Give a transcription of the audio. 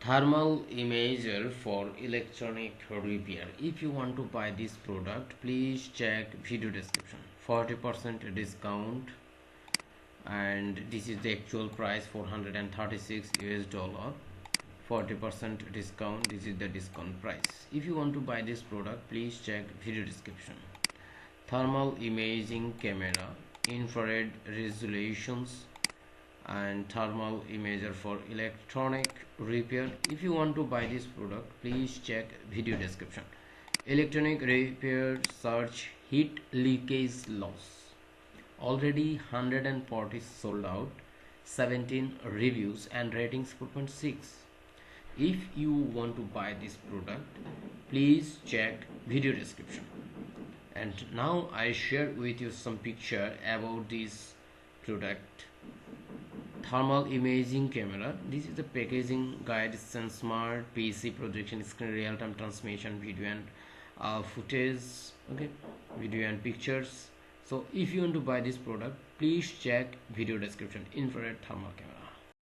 Thermal imager for electronic repair. If you want to buy this product, please check video description. 40% discount, and this is the actual price, 436 US dollar. 40% discount, this is the discount price. If you want to buy this product, please check video description. Thermal imaging camera, infrared resolutions, and thermal imager for electronic repair. If you want to buy this product, please check video description. Electronic repair search heat leakage loss. Already 140 sold out, 17 reviews and ratings 4.6. If you want to buy this product, please check video description. And now I share with you some picture about this product. Thermal imaging camera. This is the packaging guide, smart PC projection screen, real-time transmission, video and footage, okay, video and pictures. So if you want to buy this product, please check video description. Infrared thermal camera.